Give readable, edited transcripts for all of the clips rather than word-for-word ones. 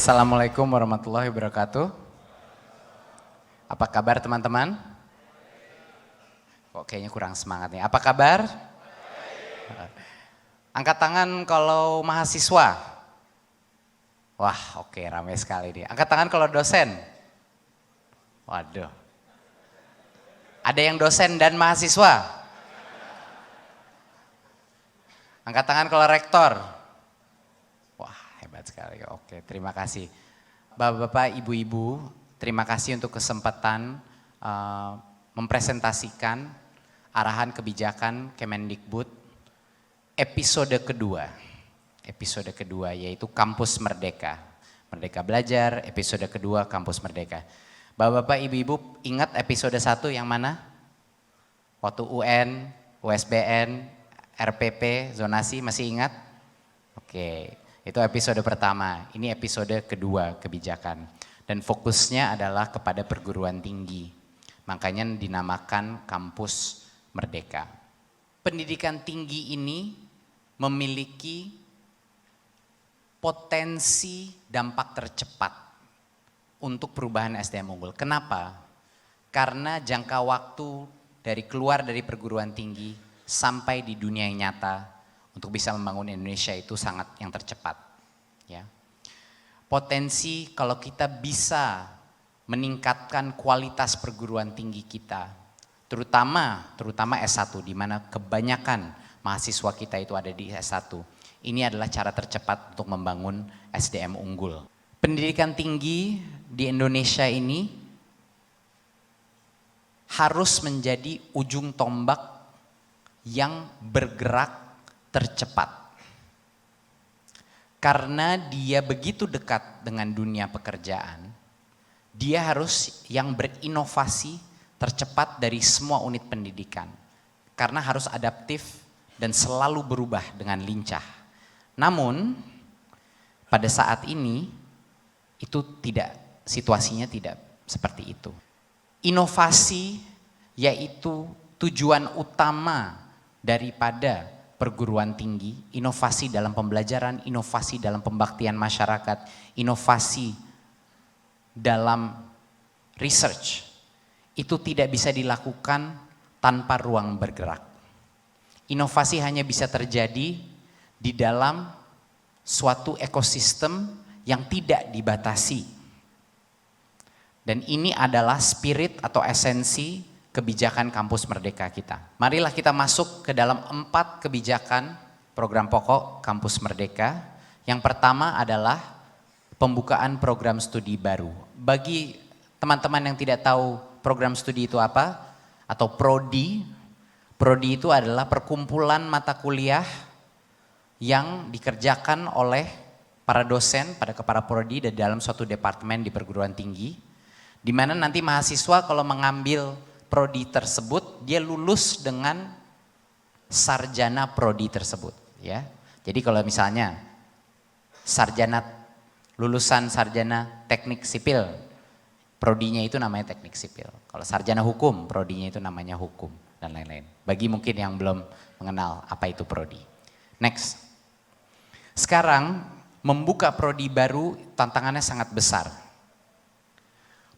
Assalamualaikum warahmatullahi wabarakatuh. Apa kabar teman-teman? Kok kayaknya kurang semangat nih. Apa kabar? Angkat tangan kalau mahasiswa. Wah, oke, ramai sekali nih. Angkat tangan kalau dosen. Waduh. Ada yang dosen dan mahasiswa? Angkat tangan kalau rektor. Wah, hebat sekali. Oke, terima kasih. Bapak-bapak, ibu-ibu, terima kasih untuk kesempatan mempresentasikan arahan kebijakan Kemendikbud episode kedua. Episode kedua yaitu Kampus Merdeka. Merdeka Belajar, episode kedua Kampus Merdeka. Bapak-bapak, ibu-ibu ingat episode 1 yang mana? Waktu UN, USBN, RPP, zonasi, masih ingat? Oke, itu episode pertama. Ini episode kedua kebijakan. Dan fokusnya adalah kepada perguruan tinggi. Makanya dinamakan Kampus Merdeka. Pendidikan tinggi ini memiliki potensi dampak tercepat untuk perubahan SDM unggul. Kenapa? Karena jangka waktu dari keluar dari perguruan tinggi sampai di dunia yang nyata untuk bisa membangun Indonesia itu sangat yang tercepat. Ya. Potensi kalau kita bisa meningkatkan kualitas perguruan tinggi kita, terutama S1 di mana kebanyakan mahasiswa kita itu ada di S1. Ini adalah cara tercepat untuk membangun SDM unggul. Pendidikan tinggi di Indonesia ini harus menjadi ujung tombak yang bergerak tercepat. Karena dia begitu dekat dengan dunia pekerjaan, dia harus yang berinovasi tercepat dari semua unit pendidikan. Karena harus adaptif dan selalu berubah dengan lincah. Namun pada saat ini itu situasinya tidak seperti itu. Inovasi yaitu tujuan utama daripada perguruan tinggi, inovasi dalam pembelajaran, inovasi dalam pembaktian masyarakat, inovasi dalam research, itu tidak bisa dilakukan tanpa ruang bergerak. Inovasi hanya bisa terjadi di dalam suatu ekosistem yang tidak dibatasi. Dan ini adalah spirit atau esensi kebijakan Kampus Merdeka kita. Marilah kita masuk ke dalam 4 kebijakan program pokok Kampus Merdeka. Yang pertama adalah pembukaan program studi baru. Bagi teman-teman yang tidak tahu program studi itu apa, atau prodi, prodi itu adalah perkumpulan mata kuliah yang dikerjakan oleh para dosen pada kepala prodi di dalam suatu departemen di perguruan tinggi, di mana nanti mahasiswa kalau mengambil prodi tersebut, dia lulus dengan sarjana prodi tersebut. Ya. Jadi kalau misalnya lulusan sarjana teknik sipil, prodinya itu namanya teknik sipil. Kalau sarjana hukum, prodinya itu namanya hukum dan lain-lain. Bagi mungkin yang belum mengenal apa itu prodi. Next. Sekarang membuka prodi baru tantangannya sangat besar.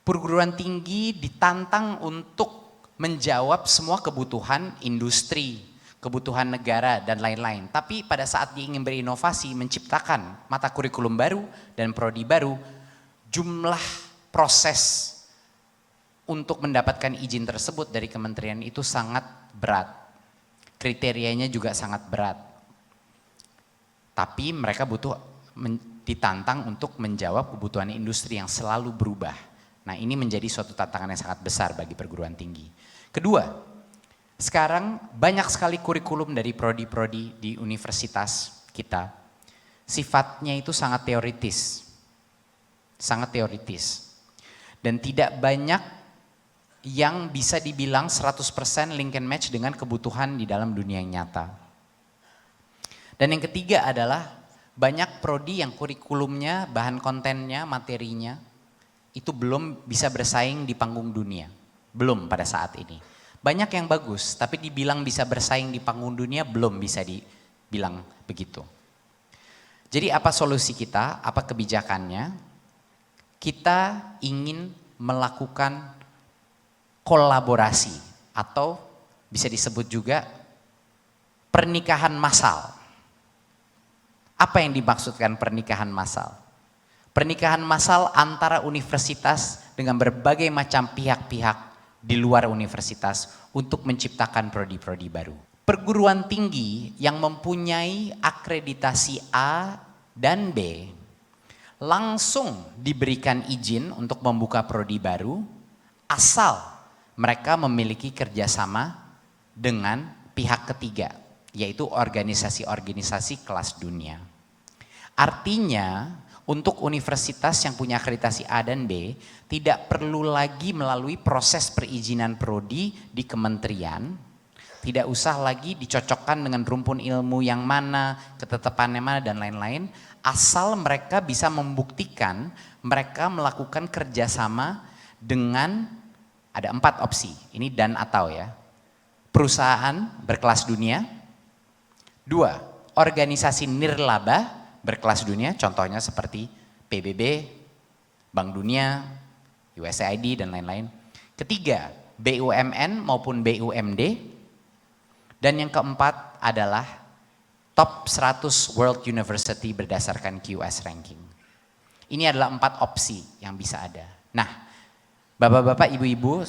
Perguruan tinggi ditantang untuk menjawab semua kebutuhan industri, kebutuhan negara dan lain-lain. Tapi pada saat dia ingin berinovasi, menciptakan mata kurikulum baru dan prodi baru, jumlah proses untuk mendapatkan izin tersebut dari kementerian itu sangat berat. Kriterianya juga sangat berat. Tapi mereka ditantang untuk menjawab kebutuhan industri yang selalu berubah. Nah, ini menjadi suatu tantangan yang sangat besar bagi perguruan tinggi. Kedua, sekarang banyak sekali kurikulum dari prodi-prodi di universitas kita. Sifatnya itu sangat teoritis. Sangat teoritis. Dan tidak banyak yang bisa dibilang 100% link and match dengan kebutuhan di dalam dunia yang nyata. Dan yang ketiga adalah banyak prodi yang kurikulumnya, bahan kontennya, materinya, itu belum bisa bersaing di panggung dunia. Belum pada saat ini. Banyak yang bagus, tapi dibilang bisa bersaing di panggung dunia belum bisa dibilang begitu. Jadi apa solusi kita, apa kebijakannya? kita ingin melakukan kolaborasi atau bisa disebut juga pernikahan massal. Apa yang dimaksudkan pernikahan massal? Pernikahan massal antara universitas dengan berbagai macam pihak-pihak di luar universitas untuk menciptakan prodi-prodi baru. Perguruan tinggi yang mempunyai akreditasi A dan B langsung diberikan izin untuk membuka prodi baru asal mereka memiliki kerjasama dengan pihak ketiga, yaitu organisasi-organisasi kelas dunia. Artinya untuk universitas yang punya akreditasi A dan B tidak perlu lagi melalui proses perizinan prodi di kementerian, tidak usah lagi dicocokkan dengan rumpun ilmu yang mana, ketetapannya mana dan lain-lain, asal mereka bisa membuktikan mereka melakukan kerjasama dengan ada 4 opsi, ini dan atau ya. Perusahaan berkelas dunia, 2, organisasi nirlaba berkelas dunia, contohnya seperti PBB, Bank Dunia, USAID dan lain-lain. Ketiga, BUMN maupun BUMD. Dan yang keempat adalah top 100 World University berdasarkan QS ranking. Ini adalah 4 opsi yang bisa ada. Nah, Bapak-bapak, Ibu-ibu,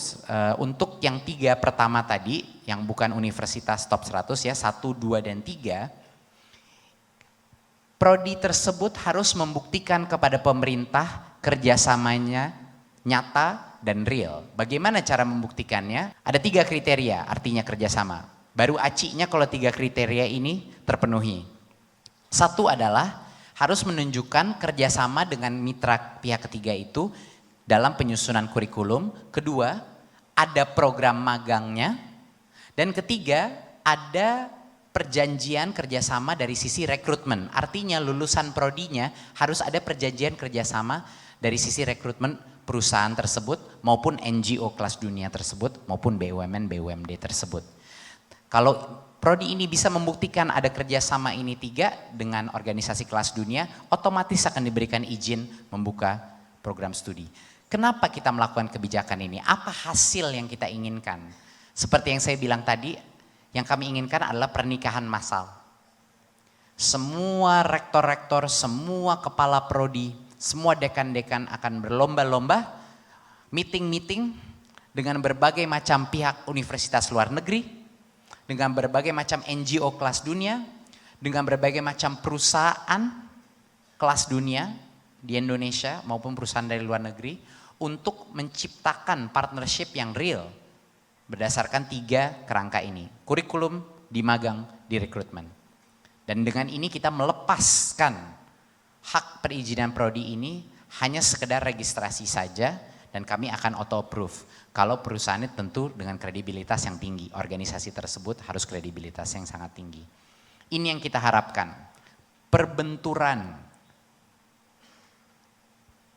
untuk yang 3 pertama tadi, yang bukan universitas top 100 ya, 1, 2, dan 3, prodi tersebut harus membuktikan kepada pemerintah kerjasamanya nyata dan real. Bagaimana cara membuktikannya? Ada 3 kriteria, artinya kerjasama. Baru acinya kalau 3 kriteria ini terpenuhi. 1 adalah harus menunjukkan kerjasama dengan mitra pihak ketiga itu dalam penyusunan kurikulum. 2, ada program magangnya. Dan 3, ada perjanjian kerjasama dari sisi rekrutmen. Artinya lulusan prodinya harus ada perjanjian kerjasama dari sisi rekrutmen perusahaan tersebut maupun NGO kelas dunia tersebut maupun BUMN, BUMD tersebut. Kalau prodi ini bisa membuktikan ada kerjasama ini 3 dengan organisasi kelas dunia, otomatis akan diberikan izin membuka program studi. Kenapa kita melakukan kebijakan ini? Apa hasil yang kita inginkan? Seperti yang saya bilang tadi, yang kami inginkan adalah pernikahan massal. Semua rektor-rektor, semua kepala prodi, semua dekan-dekan akan berlomba-lomba, meeting-meeting dengan berbagai macam pihak universitas luar negeri, dengan berbagai macam NGO kelas dunia, dengan berbagai macam perusahaan kelas dunia di Indonesia maupun perusahaan dari luar negeri untuk menciptakan partnership yang real berdasarkan 3 kerangka ini, kurikulum, di magang, di rekrutmen. Dan dengan ini kita melepaskan hak perizinan prodi ini hanya sekedar registrasi saja dan kami akan auto approve. Kalau perusahaannya tentu dengan kredibilitas yang tinggi, organisasi tersebut harus kredibilitas yang sangat tinggi. Ini yang kita harapkan, perbenturan,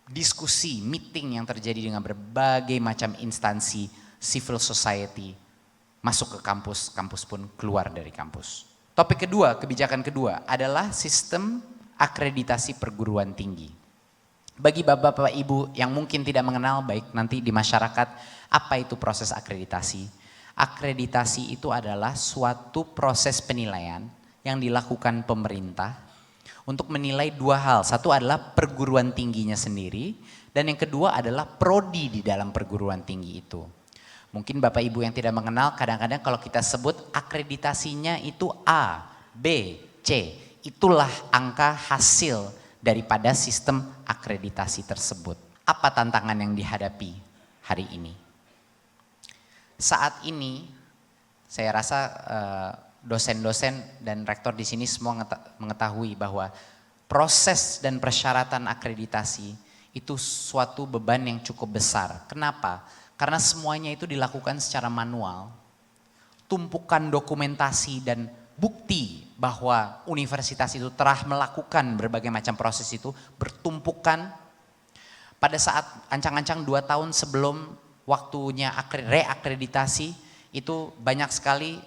diskusi, meeting yang terjadi dengan berbagai macam instansi civil society masuk ke kampus, kampus pun keluar dari kampus. Topik kedua, kebijakan kedua adalah sistem akreditasi perguruan tinggi. Bagi bapak-bapak ibu yang mungkin tidak mengenal baik nanti di masyarakat, apa itu proses akreditasi? Akreditasi itu adalah suatu proses penilaian yang dilakukan pemerintah untuk menilai 2 hal. Satu adalah perguruan tingginya sendiri dan yang kedua adalah prodi di dalam perguruan tinggi itu. Mungkin bapak ibu yang tidak mengenal, kadang-kadang kalau kita sebut akreditasinya itu A, B, C, itulah angka hasil daripada sistem akreditasi tersebut. Apa tantangan yang dihadapi hari ini? Saat ini saya rasa dosen-dosen dan rektor di sini semua mengetahui bahwa proses dan persyaratan akreditasi itu suatu beban yang cukup besar. Kenapa? Karena semuanya itu dilakukan secara manual. Tumpukan dokumentasi dan bukti bahwa universitas itu telah melakukan berbagai macam proses itu bertumpukan. Pada saat ancang-ancang 2 tahun sebelum waktunya reakreditasi itu banyak sekali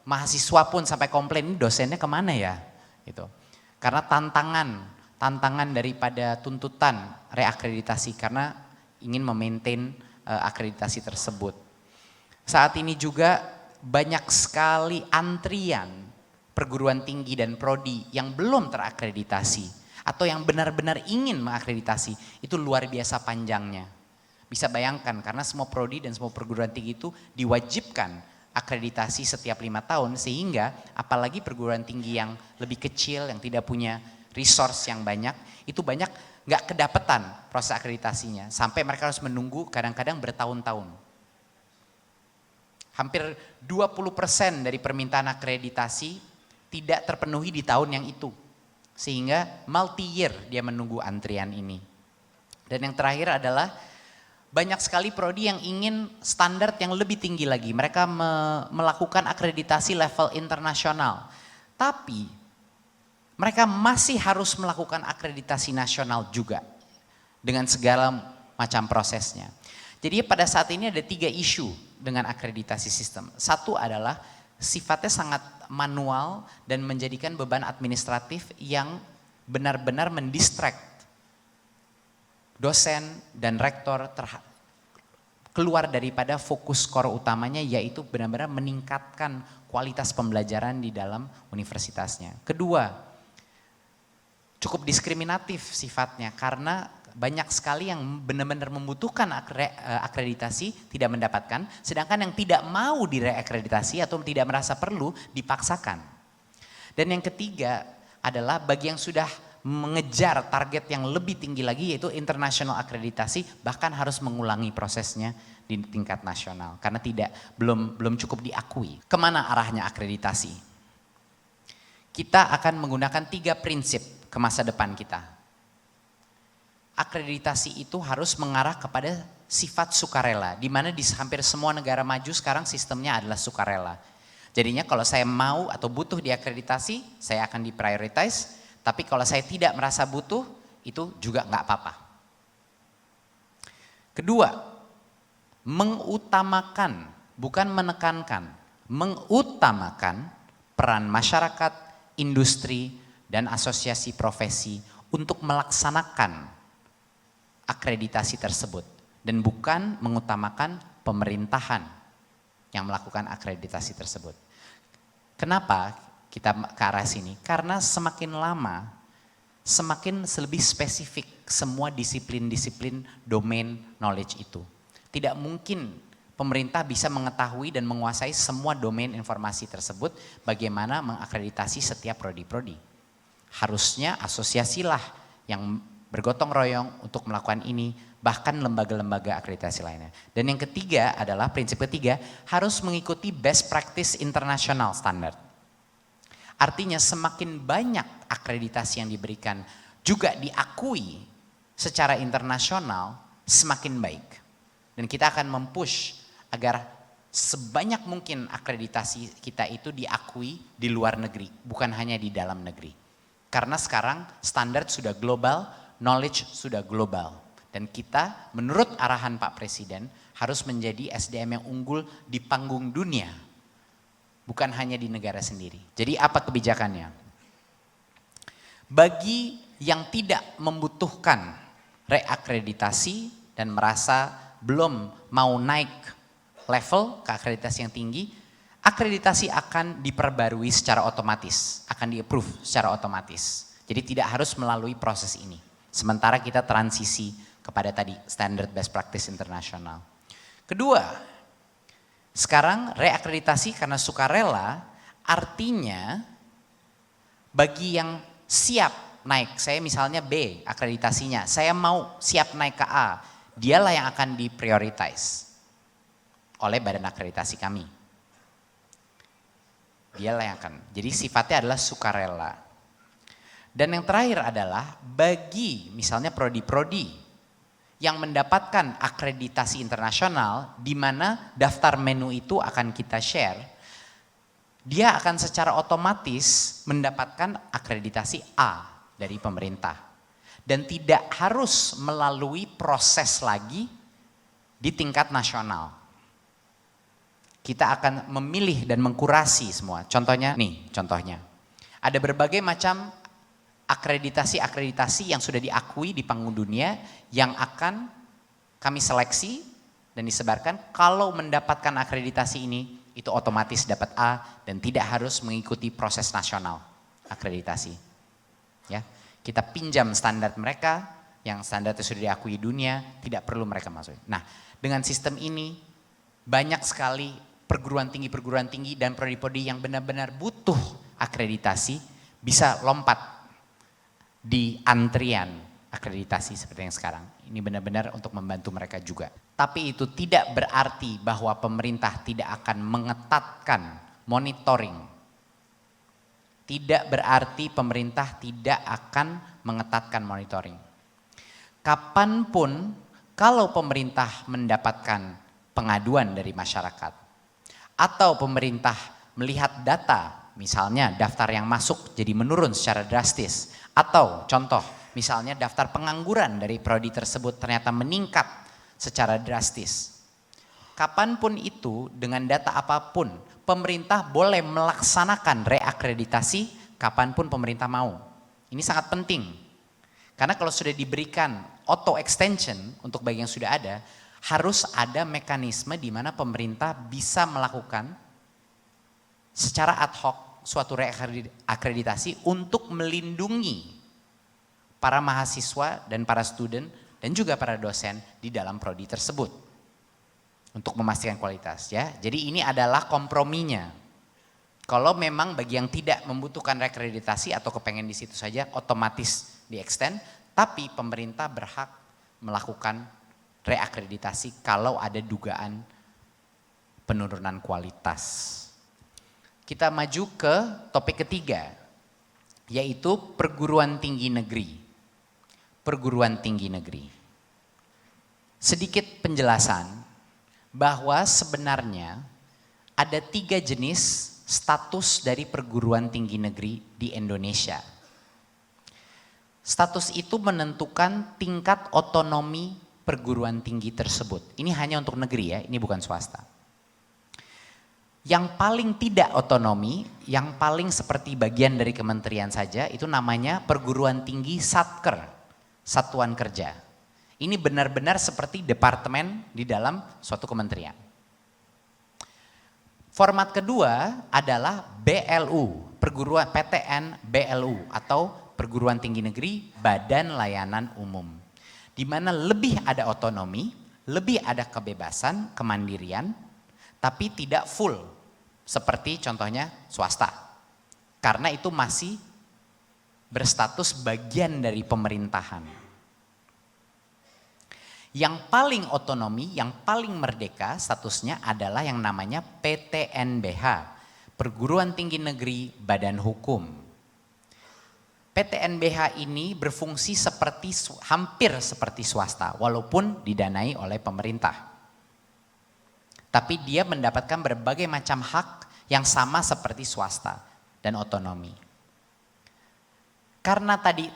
mahasiswa pun sampai komplain, ini dosennya kemana ya? Gitu. Karena tantangan daripada tuntutan reakreditasi karena ingin memaintain akreditasi tersebut. Saat ini juga banyak sekali antrian perguruan tinggi dan prodi yang belum terakreditasi atau yang benar-benar ingin mengakreditasi, itu luar biasa panjangnya. Bisa bayangkan karena semua prodi dan semua perguruan tinggi itu diwajibkan akreditasi setiap 5 tahun, sehingga apalagi perguruan tinggi yang lebih kecil yang tidak punya resource yang banyak, itu banyak nggak kedapetan proses akreditasinya sampai mereka harus menunggu kadang-kadang bertahun-tahun. Hampir 20% dari permintaan akreditasi tidak terpenuhi di tahun yang itu, sehingga multi-year dia menunggu antrian ini. Dan yang terakhir adalah banyak sekali prodi yang ingin standar yang lebih tinggi lagi. Mereka melakukan akreditasi level internasional, tapi mereka masih harus melakukan akreditasi nasional juga dengan segala macam prosesnya. Jadi pada saat ini ada 3 isu dengan akreditasi sistem. Satu adalah sifatnya sangat manual dan menjadikan beban administratif yang benar-benar mendistract dosen dan rektor keluar daripada fokus core utamanya, yaitu benar-benar meningkatkan kualitas pembelajaran di dalam universitasnya. Kedua, cukup diskriminatif sifatnya karena banyak sekali yang benar-benar membutuhkan akreditasi tidak mendapatkan, sedangkan yang tidak mau direakreditasi atau tidak merasa perlu dipaksakan. Dan yang ketiga adalah bagi yang sudah mengejar target yang lebih tinggi lagi, yaitu international akreditasi, bahkan harus mengulangi prosesnya di tingkat nasional karena belum cukup diakui. Kemana arahnya akreditasi? Kita akan menggunakan 3 prinsip ke masa depan kita. Akreditasi itu harus mengarah kepada sifat sukarela, di mana di hampir semua negara maju sekarang sistemnya adalah sukarela. Jadinya kalau saya mau atau butuh diakreditasi, saya akan diprioritize, tapi kalau saya tidak merasa butuh, itu juga nggak apa-apa. Kedua, mengutamakan, bukan menekankan, mengutamakan peran masyarakat, industri, dan asosiasi profesi untuk melaksanakan akreditasi tersebut, dan bukan mengutamakan pemerintahan yang melakukan akreditasi tersebut. Kenapa kita ke arah sini? Karena semakin lama semakin lebih spesifik semua disiplin-disiplin domain knowledge itu. Tidak mungkin pemerintah bisa mengetahui dan menguasai semua domain informasi tersebut. Bagaimana mengakreditasi setiap prodi-prodi? Harusnya asosiasilah yang bergotong royong untuk melakukan ini, bahkan lembaga-lembaga akreditasi lainnya. Dan yang ketiga adalah prinsip ketiga, harus mengikuti best practice international standard. Artinya semakin banyak akreditasi yang diberikan juga diakui secara internasional, semakin baik. Dan kita akan mempush agar sebanyak mungkin akreditasi kita itu diakui di luar negeri, bukan hanya di dalam negeri. Karena sekarang standar sudah global, knowledge sudah global, dan kita menurut arahan Pak Presiden harus menjadi SDM yang unggul di panggung dunia, bukan hanya di negara sendiri. Jadi apa kebijakannya? Bagi yang tidak membutuhkan reakreditasi dan merasa belum mau naik level ke akreditasi yang tinggi, akreditasi akan diperbarui secara otomatis, akan di-approve secara otomatis. Jadi tidak harus melalui proses ini. Sementara kita transisi kepada tadi standard best practice internasional. Kedua, sekarang reakreditasi karena sukarela, artinya bagi yang siap naik, saya misalnya B akreditasinya, saya mau siap naik ke A, dialah yang akan diprioritize oleh badan akreditasi kami. Dialah yang akan, jadi sifatnya adalah sukarela. Dan yang terakhir adalah bagi misalnya prodi-prodi yang mendapatkan akreditasi internasional, di mana daftar menu itu akan kita share, dia akan secara otomatis mendapatkan akreditasi A dari pemerintah. Dan tidak harus melalui proses lagi di tingkat nasional. Kita akan memilih dan mengkurasi semua. Contohnya, nih contohnya. Ada berbagai macam akreditasi yang sudah diakui di panggung dunia yang akan kami seleksi dan disebarkan. Kalau mendapatkan akreditasi ini, itu otomatis dapat A dan tidak harus mengikuti proses nasional akreditasi. Ya, kita pinjam standar mereka yang standarnya sudah diakui dunia, tidak perlu mereka masuk. Nah, dengan sistem ini banyak sekali perguruan tinggi dan prodi-prodi yang benar-benar butuh akreditasi bisa lompat di antrian akreditasi seperti yang sekarang. Ini benar-benar untuk membantu mereka juga. Tapi itu tidak berarti bahwa pemerintah tidak akan mengetatkan monitoring. Tidak berarti pemerintah tidak akan mengetatkan monitoring. Kapanpun kalau pemerintah mendapatkan pengaduan dari masyarakat atau pemerintah melihat data, misalnya daftar yang masuk jadi menurun secara drastis, atau contoh misalnya daftar pengangguran dari prodi tersebut ternyata meningkat secara drastis. Kapanpun itu dengan data apapun pemerintah boleh melaksanakan reakreditasi kapanpun pemerintah mau. Ini sangat penting karena kalau sudah diberikan auto extension untuk bagi yang sudah ada, harus ada mekanisme di mana pemerintah bisa melakukan secara ad hoc suatu reakreditasi untuk melindungi para mahasiswa dan para student dan juga para dosen di dalam prodi tersebut untuk memastikan kualitas ya. Jadi ini adalah komprominya. Kalau memang bagi yang tidak membutuhkan reakreditasi atau kepengen di situ saja otomatis di extend, tapi pemerintah berhak melakukan reakreditasi kalau ada dugaan penurunan kualitas. Kita maju ke topik ketiga, yaitu perguruan tinggi negeri. Perguruan tinggi negeri. Sedikit penjelasan bahwa sebenarnya ada 3 jenis status dari perguruan tinggi negeri di Indonesia. Status itu menentukan tingkat otonomi perguruan tinggi tersebut. Ini hanya untuk negeri ya, ini bukan swasta. Yang paling tidak otonomi, yang paling seperti bagian dari kementerian saja, itu namanya perguruan tinggi Satker. Satuan kerja. Ini benar-benar seperti departemen di dalam suatu kementerian. Format kedua adalah BLU, perguruan PTN BLU atau perguruan tinggi negeri Badan Layanan Umum. Di mana lebih ada otonomi, lebih ada kebebasan, kemandirian, tapi tidak full seperti contohnya swasta. Karena itu masih berstatus bagian dari pemerintahan. Yang paling otonomi, yang paling merdeka statusnya adalah yang namanya PTNBH, Perguruan Tinggi Negeri Badan Hukum. PTNBH ini berfungsi hampir seperti swasta, walaupun didanai oleh pemerintah. Tapi dia mendapatkan berbagai macam hak yang sama seperti swasta dan otonomi. Karena tadi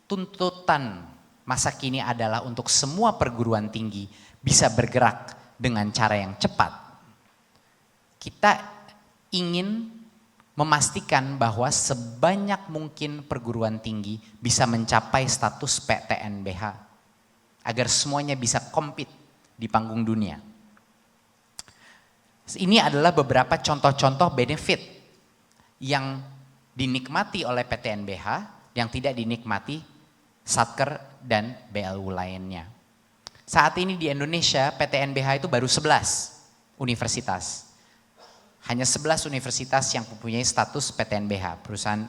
tuntutan masa kini adalah untuk semua perguruan tinggi bisa bergerak dengan cara yang cepat. Kita ingin memastikan bahwa sebanyak mungkin perguruan tinggi bisa mencapai status PTNBH agar semuanya bisa compete di panggung dunia. Ini adalah beberapa contoh-contoh benefit yang dinikmati oleh PTNBH yang tidak dinikmati Satker dan BLU lainnya. Saat ini di Indonesia PTNBH itu baru 11 universitas. Hanya 11 universitas yang mempunyai status PTNBH, perusahaan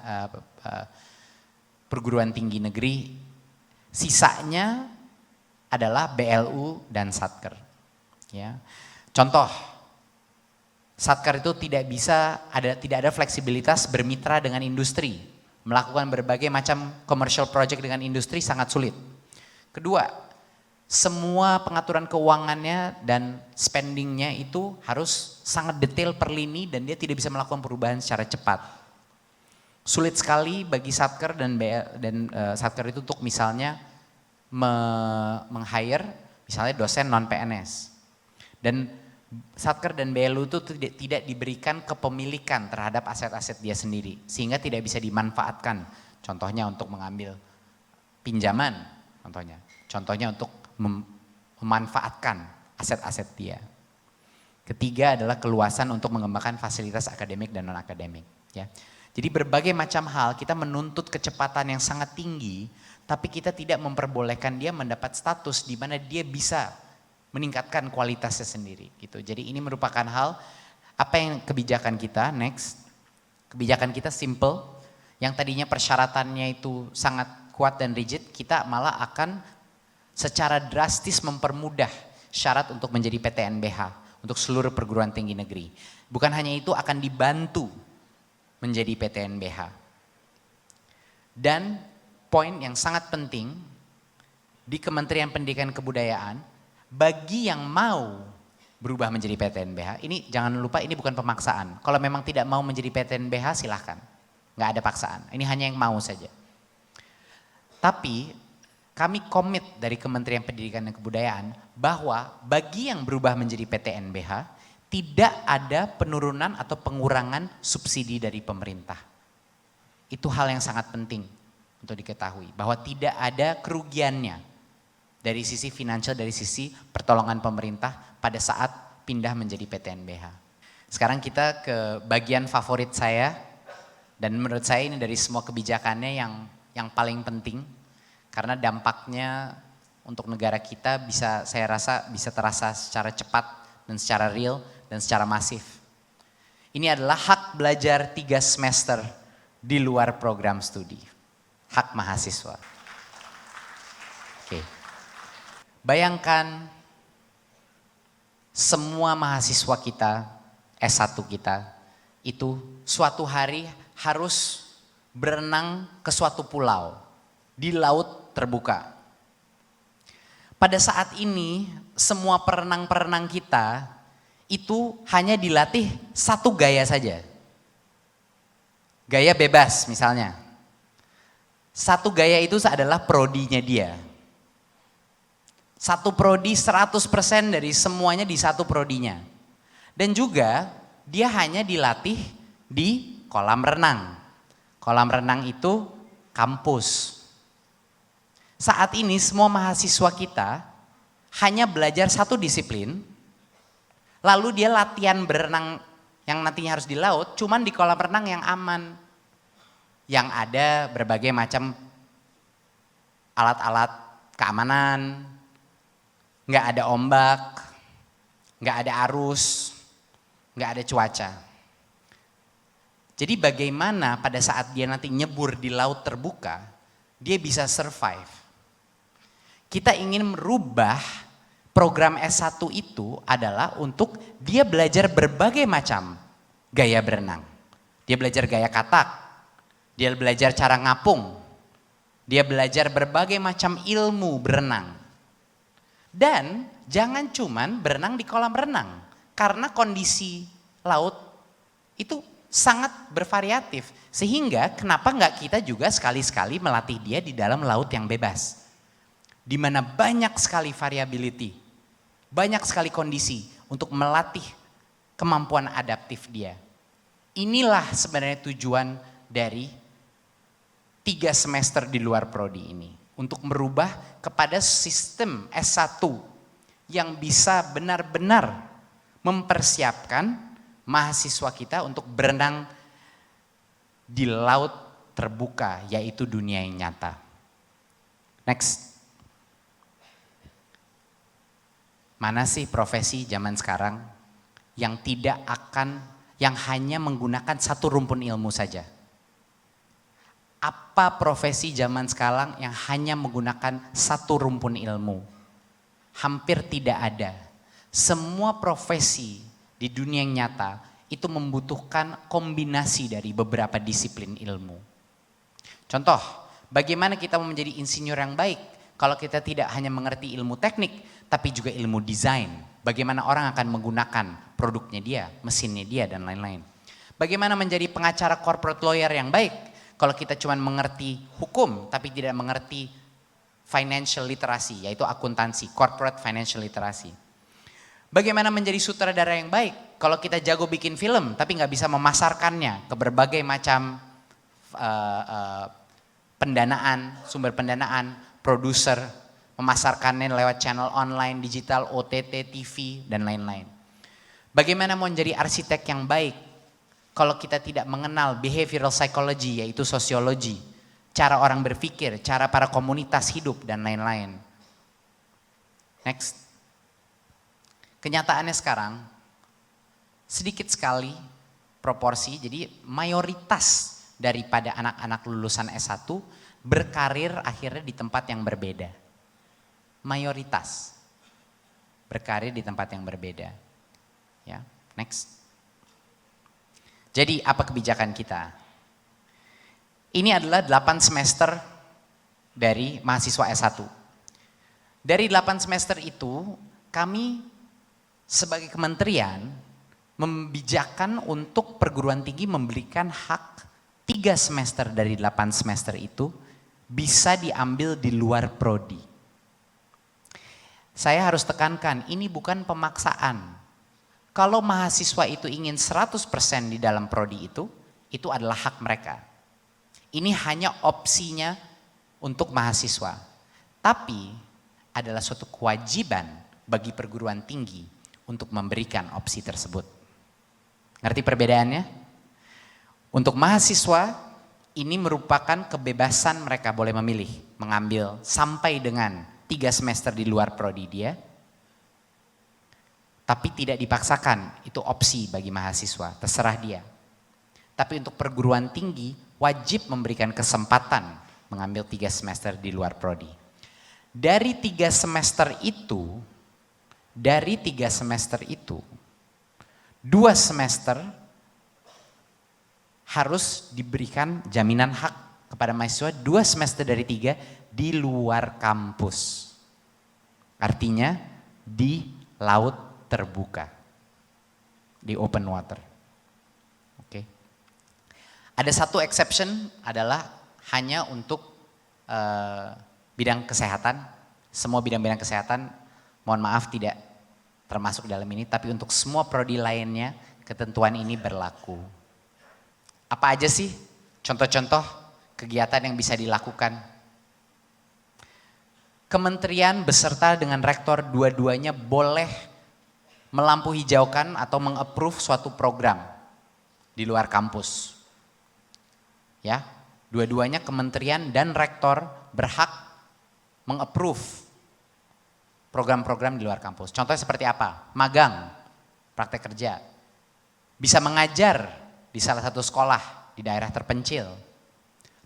perguruan tinggi negeri. Sisanya adalah BLU dan Satker. Ya. Contoh, Satker itu tidak ada fleksibilitas bermitra dengan industri. Melakukan berbagai macam commercial project dengan industri sangat sulit. Kedua, semua pengaturan keuangannya dan spendingnya itu harus sangat detail per lini dan dia tidak bisa melakukan perubahan secara cepat. Sulit sekali bagi Satker dan Satker itu untuk misalnya meng-hire misalnya dosen non-PNS. Dan Satker dan BLU itu tidak diberikan kepemilikan terhadap aset-aset dia sendiri sehingga tidak bisa dimanfaatkan contohnya untuk mengambil pinjaman, contohnya untuk memanfaatkan aset-aset dia. Ketiga adalah keluasan untuk mengembangkan fasilitas akademik dan non-akademik. Ya. Jadi berbagai macam hal kita menuntut kecepatan yang sangat tinggi, tapi kita tidak memperbolehkan dia mendapat status di mana dia bisa meningkatkan kualitasnya sendiri. Gitu. Jadi ini merupakan hal, apa yang kebijakan kita, next. Kebijakan kita simple, yang tadinya persyaratannya itu sangat kuat dan rigid, kita malah akan secara drastis mempermudah syarat untuk menjadi PTNBH untuk seluruh perguruan tinggi negeri. Bukan hanya itu, akan dibantu menjadi PTNBH. Dan poin yang sangat penting di Kementerian Pendidikan dan Kebudayaan, bagi yang mau berubah menjadi PTNBH, ini jangan lupa ini bukan pemaksaan. Kalau memang tidak mau menjadi PTNBH silahkan, nggak ada paksaan. Ini hanya yang mau saja. Tapi kami komit dari Kementerian Pendidikan dan Kebudayaan bahwa bagi yang berubah menjadi PTNBH tidak ada penurunan atau pengurangan subsidi dari pemerintah. Itu hal yang sangat penting untuk diketahui bahwa tidak ada kerugiannya dari sisi finansial, dari sisi pertolongan pemerintah pada saat pindah menjadi PTNBH. Sekarang kita ke bagian favorit saya, dan menurut saya ini dari semua kebijakannya yang paling penting, karena dampaknya untuk negara kita bisa, saya rasa bisa terasa secara cepat dan secara real dan secara masif. Ini adalah hak belajar 3 semester di luar program studi, hak mahasiswa. Oke. Bayangkan semua mahasiswa kita, S1 kita, itu suatu hari harus berenang ke suatu pulau di laut terbuka. Pada saat ini semua perenang-perenang kita itu hanya dilatih satu gaya saja. Gaya bebas misalnya. Satu gaya itu adalah prodinya dia. Satu prodi 100% dari semuanya di satu prodinya. Dan juga dia hanya dilatih di kolam renang. Kolam renang itu kampus. Saat ini semua mahasiswa kita hanya belajar satu disiplin, lalu dia latihan berenang yang nantinya harus di laut, cuman di kolam renang yang aman. Yang ada berbagai macam alat-alat keamanan, nggak ada ombak, nggak ada arus, nggak ada cuaca. Jadi bagaimana pada saat dia nanti nyebur di laut terbuka, dia bisa survive. Kita ingin merubah program S1 itu adalah untuk dia belajar berbagai macam gaya berenang. Dia belajar gaya katak, dia belajar cara ngapung, dia belajar berbagai macam ilmu berenang. Dan jangan cuman berenang di kolam renang, karena kondisi laut itu sangat bervariatif. Sehingga kenapa nggak kita juga sekali-sekali melatih dia di dalam laut yang bebas. Di mana banyak sekali variability, banyak sekali kondisi untuk melatih kemampuan adaptif dia. Inilah sebenarnya tujuan dari 3 semester di luar prodi ini. Untuk merubah kepada sistem S1 yang bisa benar-benar mempersiapkan mahasiswa kita untuk berenang di laut terbuka, yaitu dunia yang nyata. Next. Mana sih profesi zaman sekarang yang yang hanya menggunakan satu rumpun ilmu saja? Apa profesi zaman sekarang yang hanya menggunakan satu rumpun ilmu? Hampir tidak ada. Semua profesi di dunia yang nyata itu membutuhkan kombinasi dari beberapa disiplin ilmu. Contoh, bagaimana kita menjadi insinyur yang baik kalau kita tidak hanya mengerti ilmu teknik, tapi juga ilmu desain. Bagaimana orang akan menggunakan produknya dia, mesinnya dia, dan lain-lain. Bagaimana menjadi pengacara corporate lawyer yang baik kalau kita cuma mengerti hukum tapi tidak mengerti financial literacy, yaitu akuntansi, corporate financial literacy. Bagaimana menjadi sutradara yang baik kalau kita jago bikin film tapi nggak bisa memasarkannya ke berbagai macam pendanaan, sumber pendanaan, produser, memasarkannya lewat channel online, digital, OTT, TV, dan lain-lain. Bagaimana mau menjadi arsitek yang baik kalau kita tidak mengenal behavioral psychology, yaitu sosiologi, cara orang berpikir, cara para komunitas hidup, dan lain-lain. Next. Kenyataannya sekarang, sedikit sekali proporsi, jadi mayoritas daripada anak-anak lulusan S1 berkarir akhirnya di tempat yang berbeda. Mayoritas berkarir di tempat yang berbeda. Ya, next. Jadi apa kebijakan kita? Ini adalah 8 semester dari mahasiswa S1. Dari 8 semester itu kami sebagai kementerian membijakkan untuk perguruan tinggi memberikan hak 3 semester dari 8 semester itu bisa diambil di luar prodi. Saya harus tekankan, ini bukan pemaksaan. Kalau mahasiswa itu ingin 100% di dalam prodi itu adalah hak mereka. Ini hanya opsinya untuk mahasiswa. Tapi adalah suatu kewajiban bagi perguruan tinggi untuk memberikan opsi tersebut. Ngerti perbedaannya? Untuk mahasiswa, ini merupakan kebebasan mereka boleh memilih, mengambil sampai dengan 3 semester di luar prodi dia, tapi tidak dipaksakan, itu opsi bagi mahasiswa, terserah dia. Tapi untuk perguruan tinggi wajib memberikan kesempatan mengambil 3 semester di luar prodi. Dari 3 semester itu, 2 semester harus diberikan jaminan hak kepada mahasiswa 2 semester dari 3 di luar kampus. Artinya di laut terbuka, di open water. Oke. Ada satu exception adalah hanya untuk bidang kesehatan. Semua bidang-bidang kesehatan, mohon maaf tidak termasuk dalam ini, tapi untuk semua prodi lainnya ketentuan ini berlaku. Apa aja sih contoh-contoh kegiatan yang bisa dilakukan? Kementerian beserta dengan rektor dua-duanya boleh melampu hijaukan atau meng-approve suatu program di luar kampus. Ya, dua-duanya kementerian dan rektor berhak meng-approve program-program di luar kampus. Contohnya seperti apa? Magang, praktek kerja. Bisa mengajar di salah satu sekolah di daerah terpencil.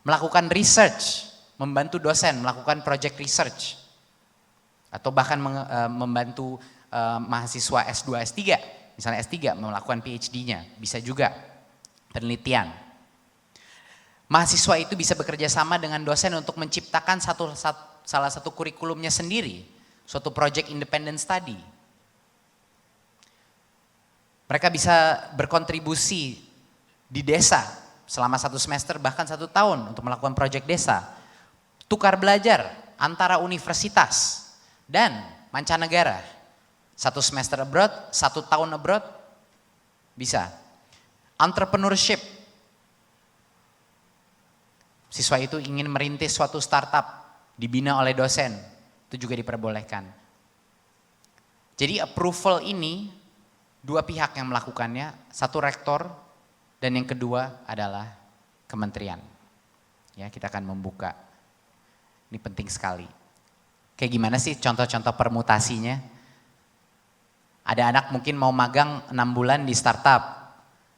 Melakukan research, membantu dosen melakukan project research, atau bahkan membantu mahasiswa S2, S3, misalnya S3 melakukan PhD-nya, bisa juga penelitian. Mahasiswa itu bisa bekerja sama dengan dosen untuk menciptakan salah satu kurikulumnya sendiri, suatu project independent study. Mereka bisa berkontribusi di desa selama 1 semester bahkan 1 tahun untuk melakukan project desa. Tukar belajar antara universitas dan mancanegara. 1 semester abroad, 1 tahun abroad, bisa. Entrepreneurship. Siswa itu ingin merintis suatu startup, dibina oleh dosen, itu juga diperbolehkan. Jadi approval ini 2 pihak yang melakukannya, 1 rektor dan yang kedua adalah kementerian. Ya, kita akan membuka. Ini penting sekali. Kayak gimana sih contoh-contoh permutasinya? Ada anak mungkin mau magang 6 bulan di startup,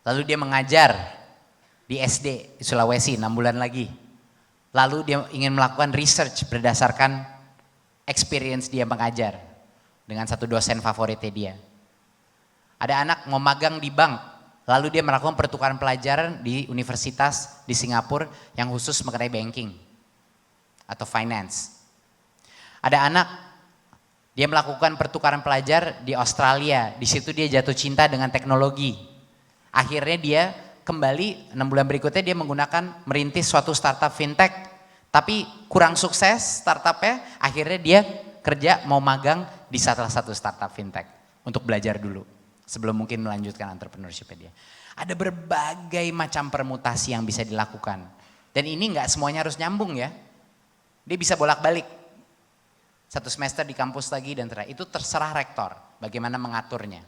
lalu dia mengajar di SD di Sulawesi 6 bulan lagi. Lalu dia ingin melakukan research berdasarkan experience dia mengajar dengan satu dosen favoritnya dia. Ada anak mau magang di bank, lalu dia melakukan pertukaran pelajaran di universitas di Singapura yang khusus mengenai banking atau finance. Ada anak, dia melakukan pertukaran pelajar di Australia, di situ dia jatuh cinta dengan teknologi. Akhirnya dia kembali 6 bulan berikutnya dia menggunakan merintis suatu startup fintech, tapi kurang sukses startupnya, akhirnya dia kerja mau magang di salah satu startup fintech untuk belajar dulu sebelum mungkin melanjutkan entrepreneurship dia. Ada berbagai macam permutasi yang bisa dilakukan. Dan ini nggak semuanya harus nyambung ya. Dia bisa bolak-balik. Satu semester di kampus lagi dan itu terserah rektor bagaimana mengaturnya.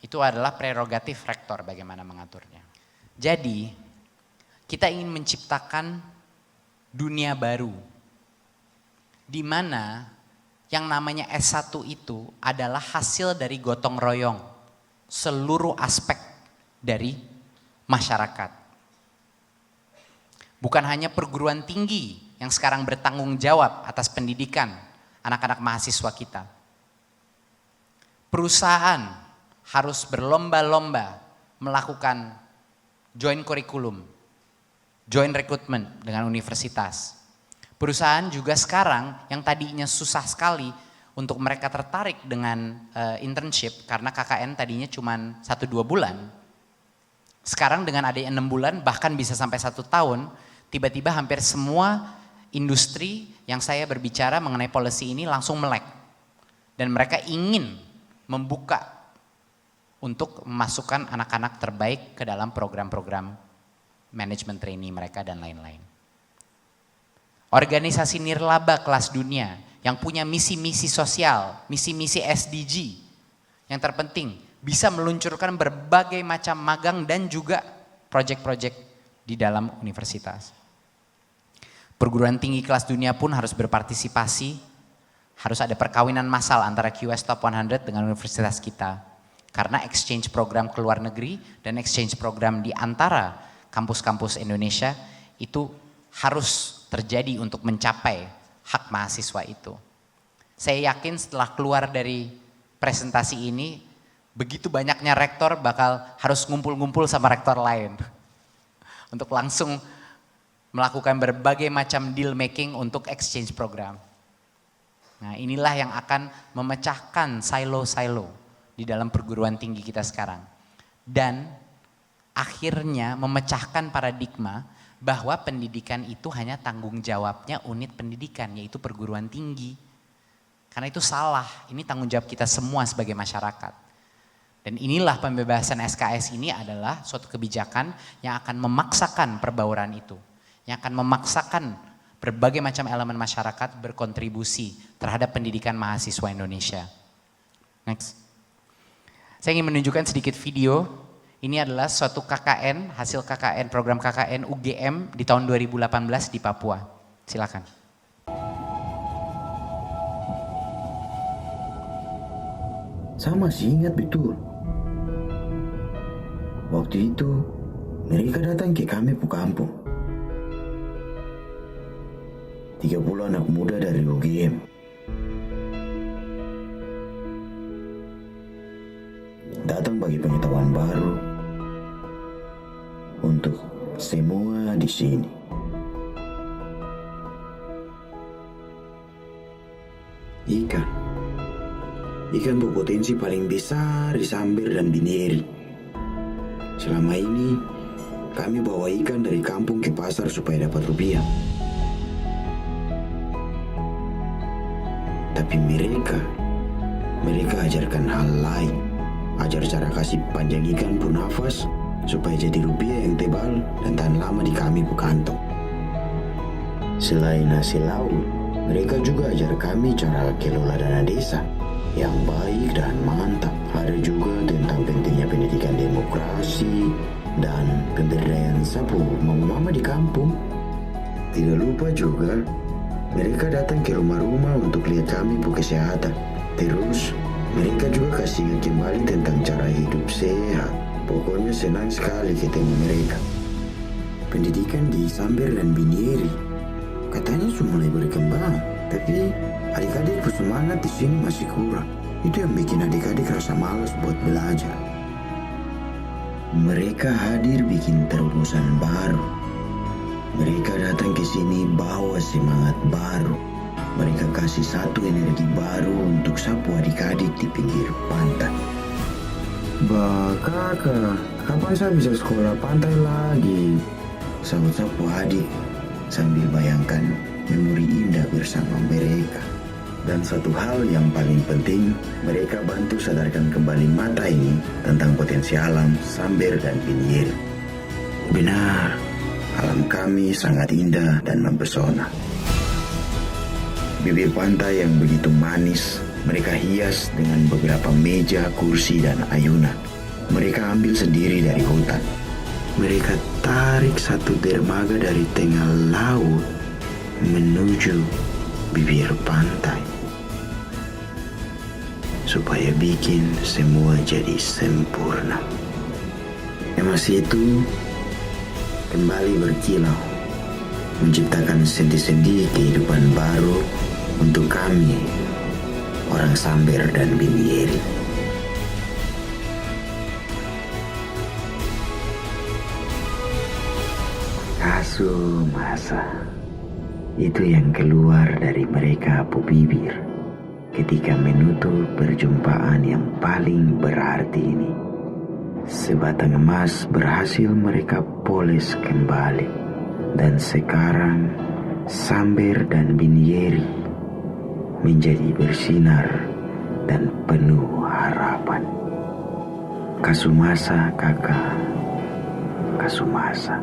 Itu adalah prerogatif rektor bagaimana mengaturnya. Jadi kita ingin menciptakan dunia baru di mana yang namanya S1 itu adalah hasil dari gotong royong seluruh aspek dari masyarakat. Bukan hanya perguruan tinggi yang sekarang bertanggung jawab atas pendidikan anak-anak mahasiswa kita. Perusahaan harus berlomba-lomba melakukan joint curriculum, joint recruitment dengan universitas. Perusahaan juga sekarang yang tadinya susah sekali untuk mereka tertarik dengan internship karena KKN tadinya cuma 1-2 bulan. Sekarang dengan adanya 6 bulan bahkan bisa sampai 1 tahun, tiba-tiba hampir semua industri yang saya berbicara mengenai policy ini langsung melek. Dan mereka ingin membuka untuk memasukkan anak-anak terbaik ke dalam program-program manajemen trainee mereka dan lain-lain. Organisasi nirlaba kelas dunia yang punya misi-misi sosial, misi-misi SDG yang terpenting bisa meluncurkan berbagai macam magang dan juga proyek-proyek di dalam universitas. Perguruan tinggi kelas dunia pun harus berpartisipasi, harus ada perkawinan massal antara QS Top 100 dengan universitas kita. Karena exchange program ke luar negeri dan exchange program di antara kampus-kampus Indonesia itu harus terjadi untuk mencapai hak mahasiswa itu. Saya yakin setelah keluar dari presentasi ini, begitu banyaknya rektor bakal harus ngumpul-ngumpul sama rektor lain. Untuk langsung melakukan berbagai macam deal making untuk exchange program. Nah, inilah yang akan memecahkan silo-silo di dalam perguruan tinggi kita sekarang. Dan akhirnya memecahkan paradigma bahwa pendidikan itu hanya tanggung jawabnya unit pendidikan, yaitu perguruan tinggi. Karena itu salah, ini tanggung jawab kita semua sebagai masyarakat. Dan inilah pembebasan SKS ini adalah suatu kebijakan yang akan memaksakan perbauran itu. Yang akan memaksakan berbagai macam elemen masyarakat berkontribusi terhadap pendidikan mahasiswa Indonesia. Next. Saya ingin menunjukkan sedikit video. Ini adalah suatu KKN, hasil KKN, program KKN UGM di tahun 2018 di Papua. Silakan. Saya masih ingat betul. Waktu itu, mereka datang ke kami ke kampung. 30 anak muda dari UGM. Datang bagi pengetahuan baru untuk semua di sini. Ikan berpotensi paling besar di Sambir dan Binieri. Selama ini, kami bawa ikan dari kampung ke pasar supaya dapat rupiah. Tapi mereka ajarkan hal lain. Ajar cara kasih panjang ikan bernafas supaya jadi rupiah yang tebal dan tahan lama di kami kantong. Selain hasil laut, mereka juga ajar kami cara kelola dana desa yang baik dan mantap. Ada juga tentang pentingnya pendidikan demokrasi dan pemberdayaan sapu mama di kampung. Tidak lupa juga, mereka datang ke rumah-rumah untuk lihat kami kesehatan. Terus, mereka juga kasih kembali tentang cara hidup sehat. Pokoknya senang sekali ketemu mereka. Pendidikan di Sambir dan Binieri katanya sudah mulai berkembang, tapi adik-adik bersemangat di sini masih kurang. Itu yang bikin adik-adik rasa malas buat belajar. Mereka hadir bikin terobosan baru. Mereka datang ke sini bawa semangat baru. Mereka kasih satu energi baru untuk sapu adik-adik di pinggir pantai. Kakak, kapan saya bisa sekolah pantai lagi? Sahut sapu adik sambil bayangkan memori indah bersama mereka. Dan satu hal yang paling penting, mereka bantu sadarkan kembali mata ini tentang potensi alam Sambir dan Binieri. Benar, Alam kami sangat indah dan mempesona. Bibir pantai yang begitu manis, mereka hias dengan beberapa meja, kursi, dan ayunan. Mereka ambil sendiri dari hutan. Mereka tarik satu dermaga dari tengah laut menuju bibir pantai, supaya bikin semua jadi sempurna. Emas itu kembali berkilau, menciptakan sendi-sendi kehidupan baru untuk kami, orang Samber dan Binieri. Kasumasa, itu yang keluar dari mereka Apu Bibir ketika menutup perjumpaan yang paling berarti ini. Sebatang emas berhasil mereka poles kembali, dan sekarang Samber dan Binieri menjadi bersinar dan penuh harapan. Kasumasa kakak, Kasumasa.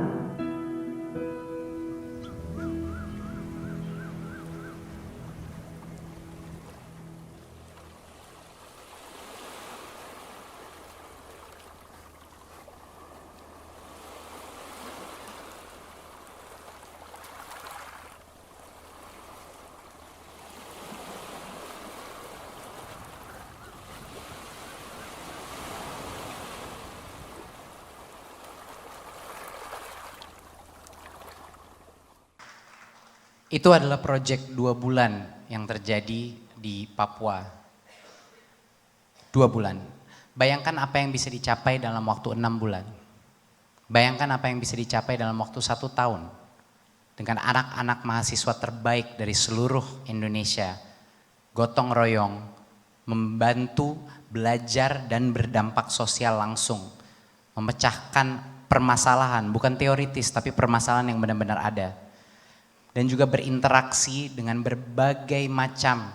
Itu adalah proyek 2 bulan yang terjadi di Papua. 2 bulan. Bayangkan apa yang bisa dicapai dalam waktu 6 bulan. Bayangkan apa yang bisa dicapai dalam waktu 1 tahun. Dengan anak-anak mahasiswa terbaik dari seluruh Indonesia. Gotong royong, membantu belajar dan berdampak sosial langsung. Memecahkan permasalahan, bukan teoritis tapi permasalahan yang benar-benar ada. Dan juga berinteraksi dengan berbagai macam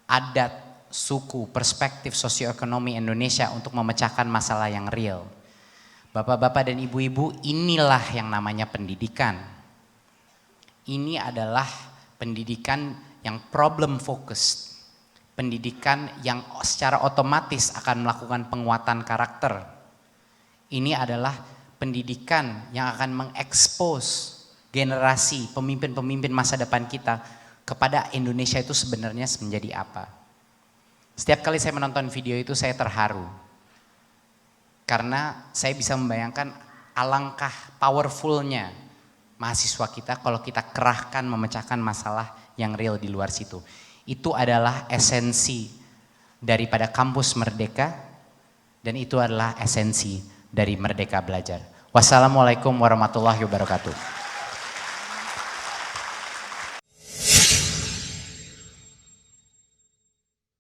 adat, suku, perspektif sosioekonomi Indonesia untuk memecahkan masalah yang real. Bapak-bapak dan ibu-ibu, inilah yang namanya pendidikan. Ini adalah pendidikan yang problem focused. Pendidikan yang secara otomatis akan melakukan penguatan karakter. Ini adalah pendidikan yang akan mengekspos generasi pemimpin-pemimpin masa depan kita kepada Indonesia itu sebenarnya menjadi apa. Setiap kali saya menonton video itu saya terharu. Karena saya bisa membayangkan alangkah powerfulnya mahasiswa kita kalau kita kerahkan memecahkan masalah yang real di luar situ. Itu adalah esensi daripada kampus Merdeka dan itu adalah esensi dari Merdeka Belajar. Wassalamualaikum warahmatullahi wabarakatuh.